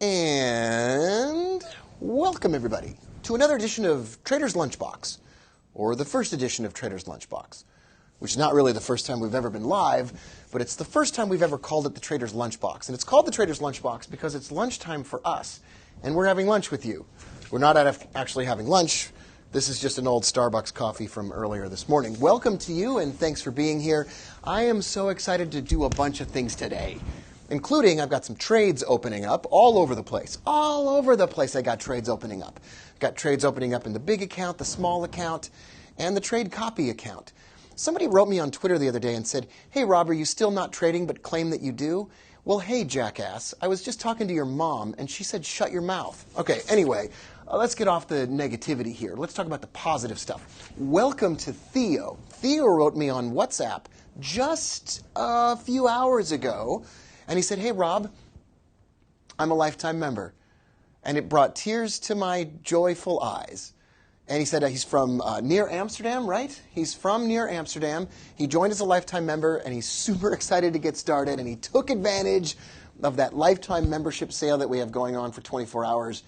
And welcome, everybody, to another edition of Trader's Lunchbox, or the first edition of Trader's Lunchbox, which is not really the first time we've ever been live, but it's the first time we've ever called it the Trader's Lunchbox. And it's called the Trader's Lunchbox because it's lunchtime for us, and we're having lunch with you. We're not actually having lunch. This is just an old Starbucks coffee from earlier this morning. Welcome to you, and thanks for being here. I am so excited to do a bunch of things today, including I've got some trades opening up all over the place. All over the place I got trades opening up. Got trades opening up in the big account, the small account, and the trade copy account. Somebody wrote me on Twitter the other day and said, "Hey, Rob, are you still not trading but claim that you do?" Well, hey, jackass, I was just talking to your mom, and she said, shut your mouth. Okay, anyway, let's get off the negativity here. Let's talk about the positive stuff. Welcome to Theo. Theo wrote me on WhatsApp just a few hours ago, and he said, "Hey, Rob, I'm a lifetime member." And it brought tears to my joyful eyes. And he said he's from near Amsterdam, right? He's from near Amsterdam. He joined as a lifetime member, and he's super excited to get started. And he took advantage of that lifetime membership sale that we have going on for 24 hours.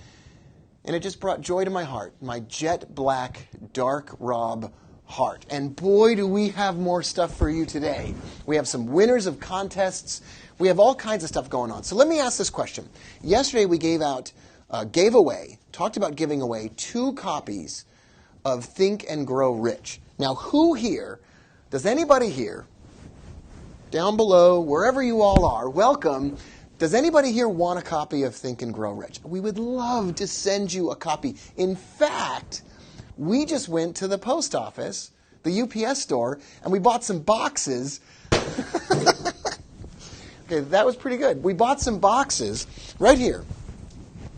And it just brought joy to my heart, my jet black, dark Rob heart. And boy, do we have more stuff for you today. We have some winners of contests. We have all kinds of stuff going on. So let me ask this question. Yesterday we talked about giving away 2 copies of Think and Grow Rich. Now, does anybody here, down below, wherever you all are, welcome, does anybody here want a copy of Think and Grow Rich? We would love to send you a copy. In fact, we just went to the post office, the UPS store, and we bought some boxes. Okay, that was pretty good. We bought some boxes right here.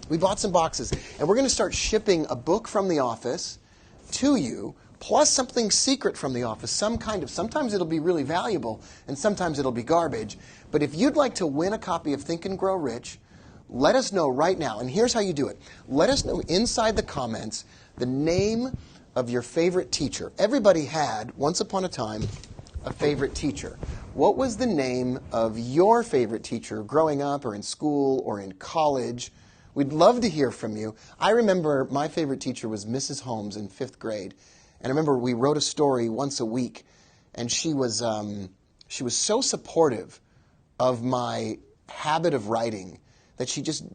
We bought some boxes, and we're going to start shipping a book from the office to you, plus something secret from the office, sometimes it'll be really valuable, and sometimes it'll be garbage. But if you'd like to win a copy of Think and Grow Rich, let us know right now. And here's how you do it. Let us know inside the comments the name of your favorite teacher. Everybody had, once upon a time, a favorite teacher. What was the name of your favorite teacher growing up or in school or in college? We'd love to hear from you. I remember my favorite teacher was Mrs. Holmes in 5th grade. And I remember we wrote a story once a week, and she was so supportive of my habit of writing that she just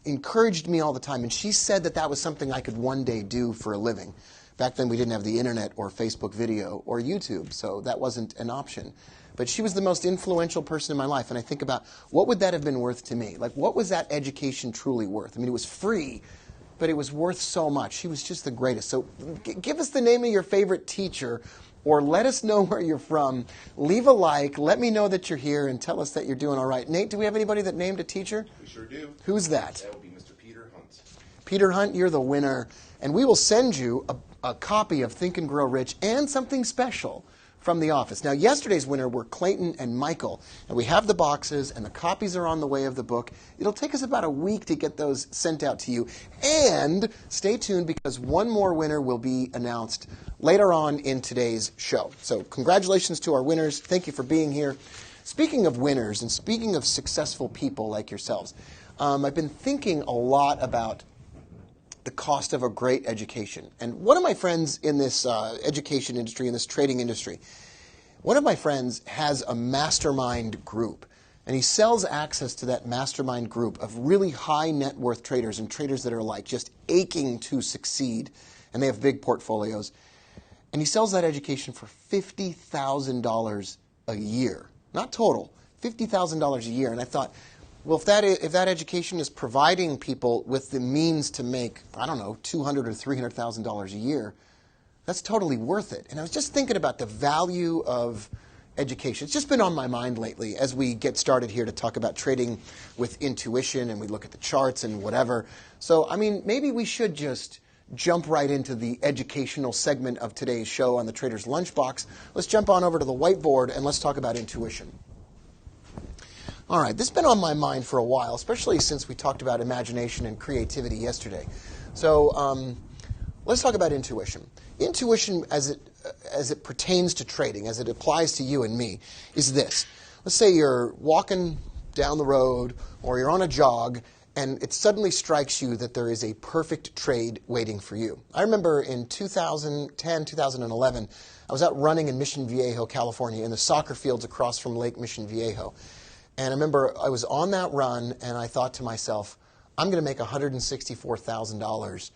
encouraged me all the time. And she said that was something I could one day do for a living. Back then we didn't have the internet or Facebook video or YouTube, so that wasn't an option. But she was the most influential person in my life, and I think about what would that have been worth to me? Like, what was that education truly worth? I mean, it was free, but it was worth so much. She was just the greatest. So give us the name of your favorite teacher, or let us know where you're from. Leave a like. Let me know that you're here, and tell us that you're doing all right. Nate, do we have anybody that named a teacher? We sure do. Who's that? That would be Mr. Peter Hunt. Peter Hunt, you're the winner, and we will send you a copy of Think and Grow Rich and something special from the office. Now, yesterday's winner were Clayton and Michael, and we have the boxes, and the copies are on the way of the book. It'll take us about a week to get those sent out to you. And stay tuned, because one more winner will be announced later on in today's show. So congratulations to our winners. Thank you for being here. Speaking of winners and speaking of successful people like yourselves, I've been thinking a lot about the cost of a great education. And one of my friends in this education industry, in this trading industry, one of my friends has a mastermind group. And he sells access to that mastermind group of really high net worth traders and traders that are like just aching to succeed. And they have big portfolios. And he sells that education for $50,000 a year. Not total, $50,000 a year. And I thought, well, if that education is providing people with the means to make, I don't know, $200,000 or $300,000 a year, that's totally worth it. And I was just thinking about the value of education. It's just been on my mind lately as we get started here to talk about trading with intuition, and we look at the charts and whatever. So, I mean, maybe we should just jump right into the educational segment of today's show on the Trader's Lunchbox. Let's jump on over to the whiteboard and let's talk about intuition. All right, this has been on my mind for a while, especially since we talked about imagination and creativity yesterday. So let's talk about intuition. Intuition, as it pertains to trading, as it applies to you and me, is this. Let's say you're walking down the road or you're on a jog and it suddenly strikes you that there is a perfect trade waiting for you. I remember in 2010, 2011, I was out running in Mission Viejo, California, in the soccer fields across from Lake Mission Viejo. And I remember I was on that run, and I thought to myself, I'm going to make $164,000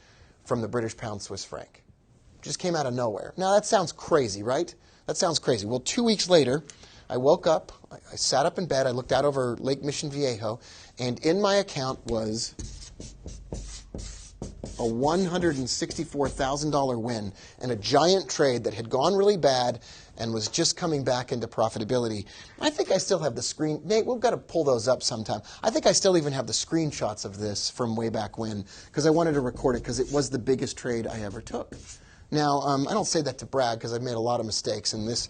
from the British pound Swiss franc. Just came out of nowhere. Now, that sounds crazy, right? That sounds crazy. Well, 2 weeks later, I woke up, I sat up in bed, I looked out over Lake Mission Viejo, and in my account was a $164,000 win and a giant trade that had gone really bad and was just coming back into profitability. I think I still have the screen. Nate, we've got to pull those up sometime. I think I still even have the screenshots of this from way back when because I wanted to record it because it was the biggest trade I ever took. Now, I don't say that to brag because I've made a lot of mistakes, and this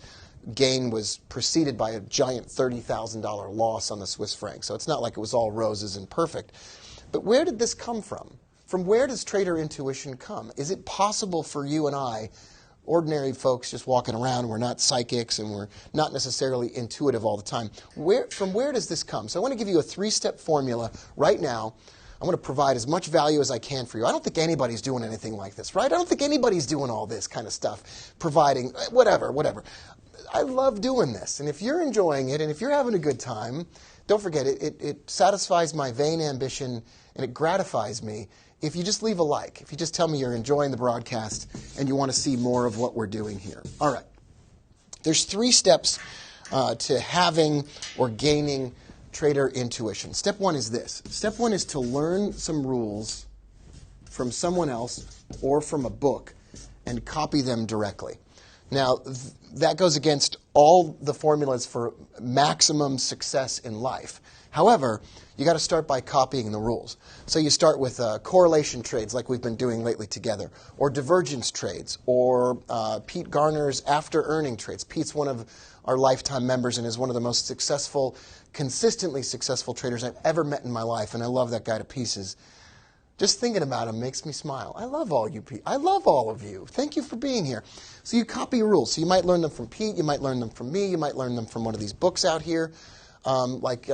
gain was preceded by a giant $30,000 loss on the Swiss franc. So it's not like it was all roses and perfect. But where did this come from? From where does trader intuition come? Is it possible for you and I, ordinary folks just walking around, we're not psychics and we're not necessarily intuitive all the time, from where does this come? So I want to give you a 3-step formula right now. I want to provide as much value as I can for you. I don't think anybody's doing anything like this, right? I don't think anybody's doing all this kind of stuff, providing whatever. I love doing this. And if you're enjoying it and if you're having a good time, don't forget, it satisfies my vain ambition and it gratifies me if you just leave a like, if you just tell me you're enjoying the broadcast and you want to see more of what we're doing here. All right. There's 3 steps to having or gaining trader intuition. Step 1 is this. Step 1 is to learn some rules from someone else or from a book and copy them directly. Now, that goes against all the formulas for maximum success in life. However, you got to start by copying the rules. So you start with correlation trades like we've been doing lately together, or divergence trades, or Pete Garner's after earning trades. Pete's one of our lifetime members and is one of the most successful, consistently successful traders I've ever met in my life, and I love that guy to pieces. Just thinking about him makes me smile. I love all you people. I love all of you. Thank you for being here. So you copy rules. So you might learn them from Pete. You might learn them from me. You might learn them from one of these books out here, like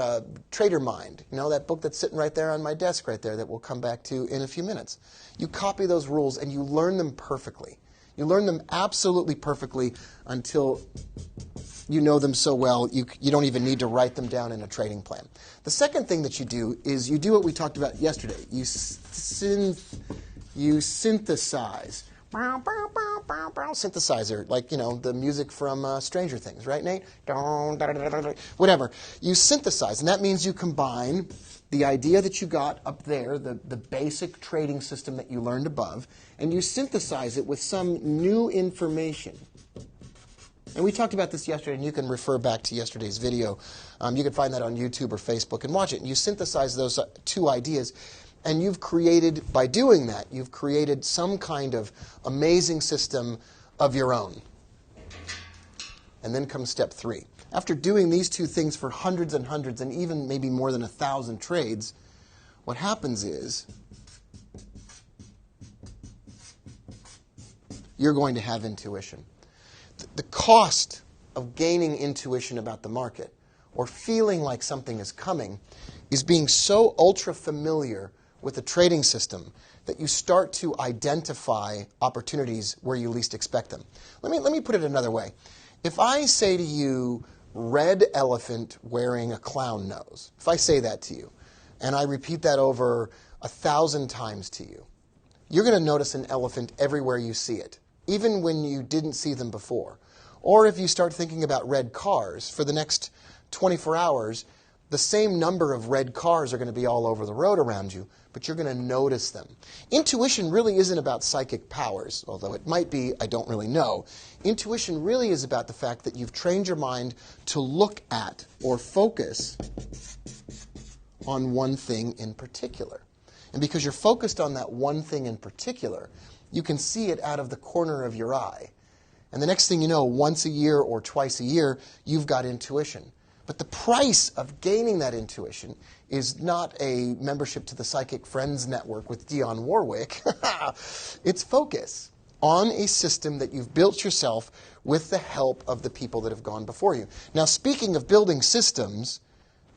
Trader Mind. You know, that book that's sitting right there on my desk right there that we'll come back to in a few minutes. You copy those rules and you learn them perfectly. You learn them absolutely perfectly until you know them so well you don't even need to write them down in a trading plan. The second thing that you do is you do what we talked about yesterday. You synthesize. Synthesizer, like, you know, the music from Stranger Things, right, Nate? Whatever. You synthesize, and that means you combine the idea that you got up there, the basic trading system that you learned above, and you synthesize it with some new information. And we talked about this yesterday, and you can refer back to yesterday's video. You can find that on YouTube or Facebook and watch it. And you synthesize those 2 ideas, and you've created, by doing that, you've created some kind of amazing system of your own. And then comes step 3. After doing these 2 things for hundreds and hundreds, and even maybe more than 1,000 trades, what happens is you're going to have intuition. The cost of gaining intuition about the market or feeling like something is coming is being so ultra familiar with the trading system that you start to identify opportunities where you least expect them. Let me put it another way. If I say to you, red elephant wearing a clown nose, if I say that to you and I repeat that over 1,000 times to you, you're going to notice an elephant everywhere you see it, even when you didn't see them before. Or if you start thinking about red cars, for the next 24 hours, the same number of red cars are going to be all over the road around you, but you're going to notice them. Intuition really isn't about psychic powers, although it might be, I don't really know. Intuition really is about the fact that you've trained your mind to look at or focus on one thing in particular. And because you're focused on that one thing in particular, you can see it out of the corner of your eye. And the next thing you know, once a year or twice a year, you've got intuition. But the price of gaining that intuition is not a membership to the Psychic Friends Network with Dionne Warwick. It's focus on a system that you've built yourself with the help of the people that have gone before you. Now, speaking of building systems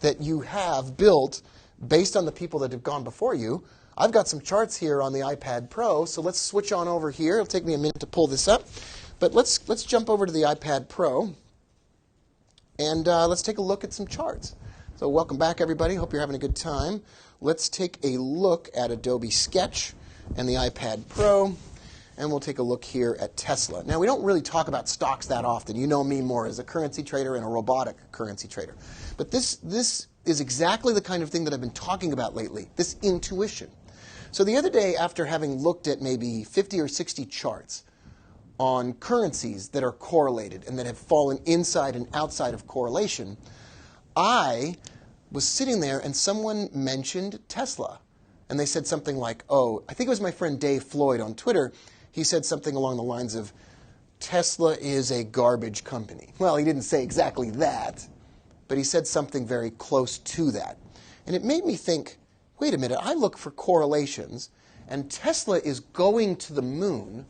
that you have built based on the people that have gone before you. I've got some charts here on the iPad Pro, so let's switch on over here. It'll take me a minute to pull this up, but let's jump over to the iPad Pro, and let's take a look at some charts. So welcome back, everybody. Hope you're having a good time. Let's take a look at Adobe Sketch and the iPad Pro, and we'll take a look here at Tesla. Now, we don't really talk about stocks that often. You know me more as a currency trader and a robotic currency trader. But this is exactly the kind of thing that I've been talking about lately, this intuition. So the other day, after having looked at maybe 50 or 60 charts on currencies that are correlated and that have fallen inside and outside of correlation, I was sitting there and someone mentioned Tesla. And they said something like, oh, I think it was my friend Dave Floyd on Twitter. He said something along the lines of, Tesla is a garbage company. Well, he didn't say exactly that, but he said something very close to that. And it made me think, wait a minute, I look for correlations, and Tesla is going to the moon.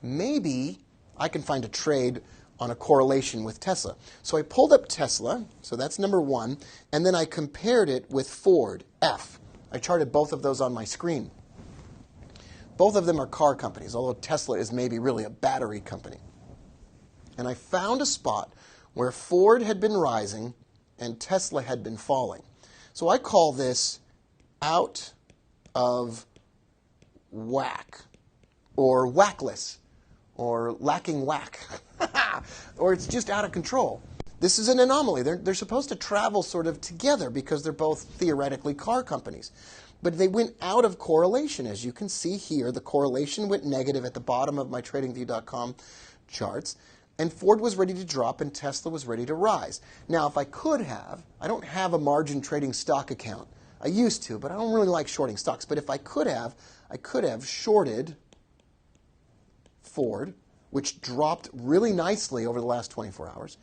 Maybe I can find a trade on a correlation with Tesla. So I pulled up Tesla, so that's number one, and then I compared it with Ford, F. I charted both of those on my screen. Both of them are car companies, although Tesla is maybe really a battery company. And I found a spot where Ford had been rising and Tesla had been falling. So I call this out of whack, or whackless, or lacking whack, or it's just out of control. This is an anomaly. They're supposed to travel sort of together because they're both theoretically car companies. But they went out of correlation. As you can see here, the correlation went negative at the bottom of my TradingView.com charts. And Ford was ready to drop and Tesla was ready to rise. Now, if I could have, I don't have a margin trading stock account. I used to, but I don't really like shorting stocks. But if I could have shorted Ford, which dropped really nicely over the last 24 hours,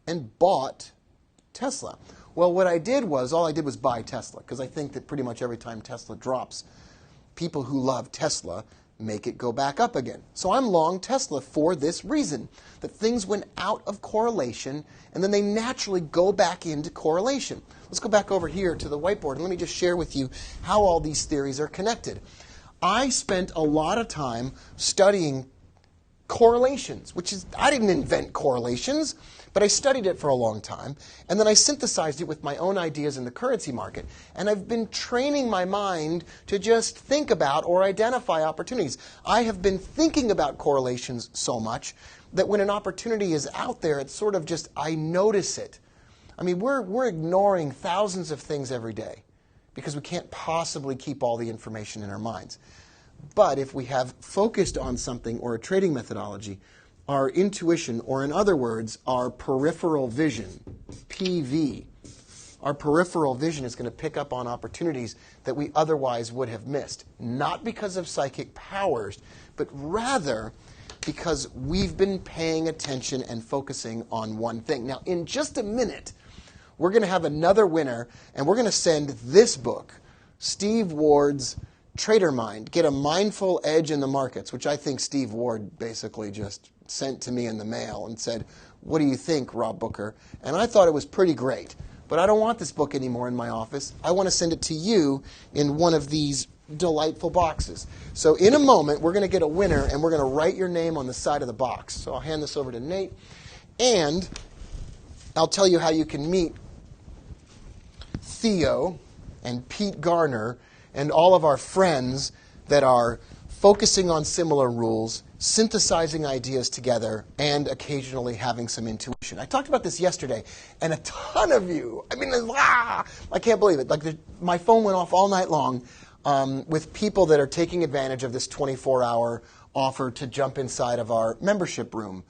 and bought Tesla. Well, what I did was, all I did was buy Tesla, because I think that pretty much every time Tesla drops, people who love Tesla make it go back up again. So I'm long Tesla for this reason, that things went out of correlation, and then they naturally go back into correlation. Let's go back over here to the whiteboard, and let me just share with you how all these theories are connected. I spent a lot of time studying correlations, which is, I didn't invent correlations, but I studied it for a long time, and then I synthesized it with my own ideas in the currency market. And I've been training my mind to just think about or identify opportunities. I have been thinking about correlations so much that when an opportunity is out there, it's sort of just, I notice it. I mean, we're ignoring thousands of things every day because we can't possibly keep all the information in our minds. But if we have focused on something or a trading methodology, our intuition, or in other words, our peripheral vision, PV, our peripheral vision is going to pick up on opportunities that we otherwise would have missed. Not because of psychic powers, but rather because we've been paying attention and focusing on one thing. Now, in just a minute, we're going to have another winner, and we're going to send this book, Steve Ward's Trader Mind, Get a Mindful Edge in the Markets, which I think Steve Ward basically just sent to me in the mail and said, what do you think, Rob Booker? And I thought it was pretty great. But I don't want this book anymore in my office. I want to send it to you in one of these delightful boxes. So in a moment, we're going to get a winner, and we're going to write your name on the side of the box. So I'll hand this over to Nate, and I'll tell you how you can meet Theo and Pete Garner and all of our friends that are focusing on similar rules, synthesizing ideas together, and occasionally having some intuition. I talked about this yesterday, and a ton of you, I can't believe it. My phone went off all night long with people that are taking advantage of this 24-hour offer to jump inside of our membership room.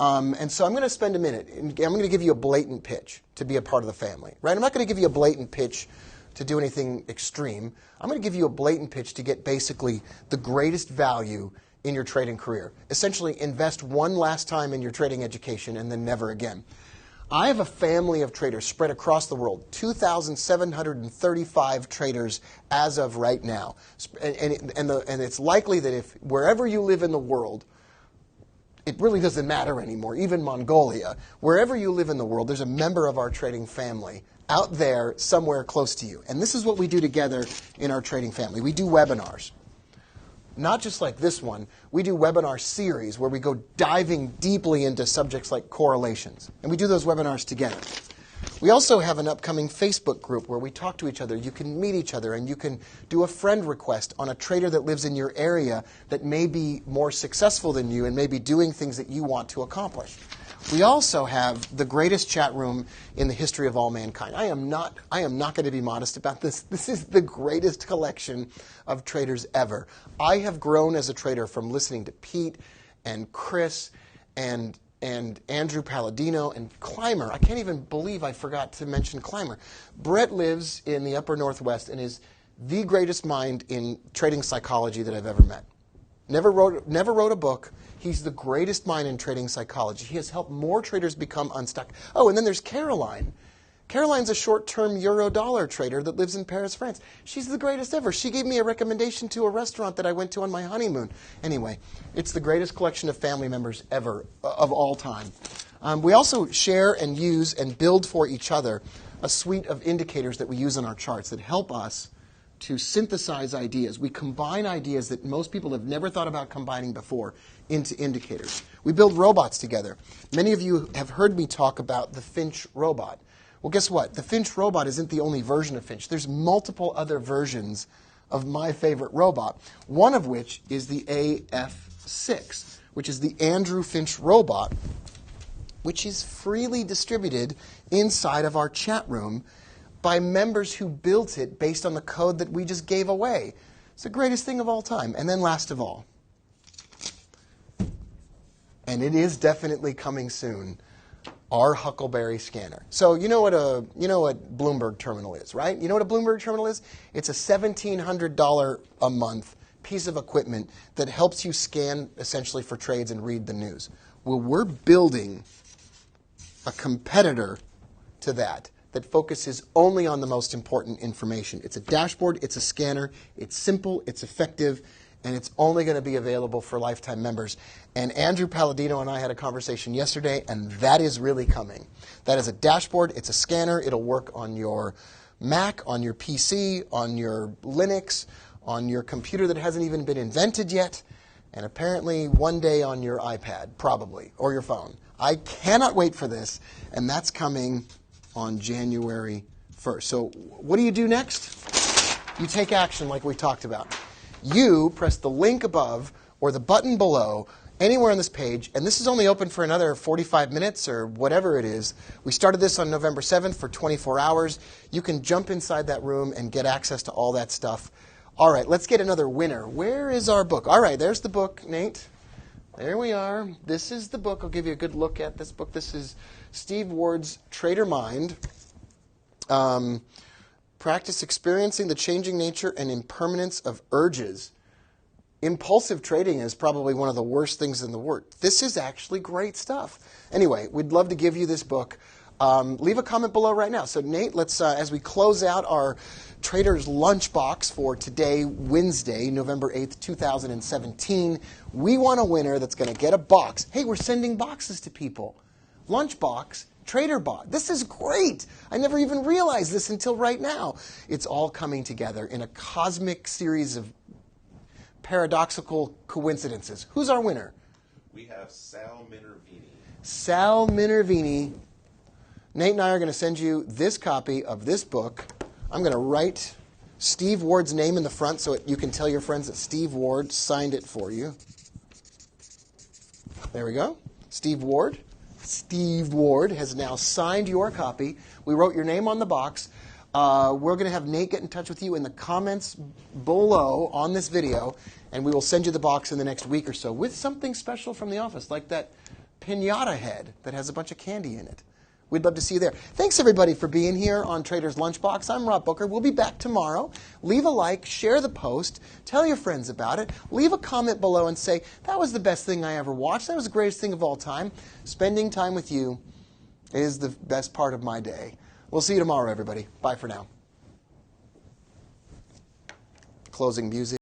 And so I'm going to spend a minute, and I'm going to give you a blatant pitch to be a part of the family. Right? I'm not going to give you a blatant pitch to do anything extreme. I'm going to give you a blatant pitch to get basically the greatest value in your trading career. Essentially, invest one last time in your trading education and then never again. I have a family of traders spread across the world, 2,735 traders as of right now. And it's likely that if wherever you live in the world, it really doesn't matter anymore, even Mongolia. Wherever you live in the world, there's a member of our trading family out there somewhere close to you. And this is what we do together in our trading family. We do webinars. Not just like this one, we do webinar series where we go diving deeply into subjects like correlations. And we do those webinars together. We also have an upcoming Facebook group where we talk to each other. You can meet each other, and you can do a friend request on a trader that lives in your area that may be more successful than you and may be doing things that you want to accomplish. We also have the greatest chat room in the history of all mankind. I am not going to be modest about this. This is the greatest collection of traders ever. I have grown as a trader from listening to Pete and Chris and Andrew Palladino and Clymer. I can't even believe I forgot to mention Clymer. Brett lives in the upper Northwest and is the greatest mind in trading psychology that I've ever met. Never wrote a book. He's the greatest mind in trading psychology. He has helped more traders become unstuck. Oh, and then there's Caroline. Caroline's a short-term euro-dollar trader that lives in Paris, France. She's the greatest ever. She gave me a recommendation to a restaurant that I went to on my honeymoon. Anyway, it's the greatest collection of family members ever, of all time. We also share and use and build for each other a suite of indicators that we use on our charts that help us to synthesize ideas. We combine ideas that most people have never thought about combining before into indicators. We build robots together. Many of you have heard me talk about the Finch robot. Well, guess what? The Finch robot isn't the only version of Finch. There's multiple other versions of my favorite robot, one of which is the AF6, which is the Andrew Finch robot, which is freely distributed inside of our chat room by members who built it based on the code that we just gave away. It's the greatest thing of all time. And then last of all, and it is definitely coming soon, our Huckleberry Scanner. So you know what Bloomberg Terminal is, right? You know what a Bloomberg Terminal is? It's a $1,700 a month piece of equipment that helps you scan essentially for trades and read the news. Well, we're building a competitor to that focuses only on the most important information. It's a dashboard, it's a scanner, it's simple, it's effective, and it's only going to be available for lifetime members. And Andrew Palladino and I had a conversation yesterday, and that is really coming. That is a dashboard, it's a scanner, it'll work on your Mac, on your PC, on your Linux, on your computer that hasn't even been invented yet, and apparently one day on your iPad, probably, or your phone. I cannot wait for this, and that's coming on January 1st. So what do you do next? You take action like we talked about. You press the link above or the button below anywhere on this page, and this is only open for another 45 minutes or whatever it is. We started this on November 7th for 24 hours. You can jump inside that room and get access to all that stuff. All right, let's get another winner. Where is our book? All right, there's the book, Nate. There we are. This is the book. I'll give you a good look at this book. This is Steve Ward's Trader Mind. Practice experiencing the changing nature and impermanence of urges. Impulsive trading is probably one of the worst things in the world. This is actually great stuff. Anyway, we'd love to give you this book. Leave a comment below right now. So Nate, let's as we close out our Trader's Lunchbox for today, Wednesday, November 8th, 2017, we want a winner that's going to get a box. Hey, we're sending boxes to people. Lunchbox, Trader Bot. This is great. I never even realized this until right now. It's all coming together in a cosmic series of paradoxical coincidences. Who's our winner? We have Sal Minervini. Sal Minervini. Nate and I are going to send you this copy of this book. I'm going to write Steve Ward's name in the front so you can tell your friends that Steve Ward signed it for you. There we go. Steve Ward. Steve Ward has now signed your copy. We wrote your name on the box. We're going to have Nate get in touch with you in the comments below on this video, and we will send you the box in the next week or so with something special from the office, like that piñata head that has a bunch of candy in it. We'd love to see you there. Thanks, everybody, for being here on Trader's Lunchbox. I'm Rob Booker. We'll be back tomorrow. Leave a like, share the post, tell your friends about it. Leave a comment below and say, that was the best thing I ever watched. That was the greatest thing of all time. Spending time with you is the best part of my day. We'll see you tomorrow, everybody. Bye for now. Closing music.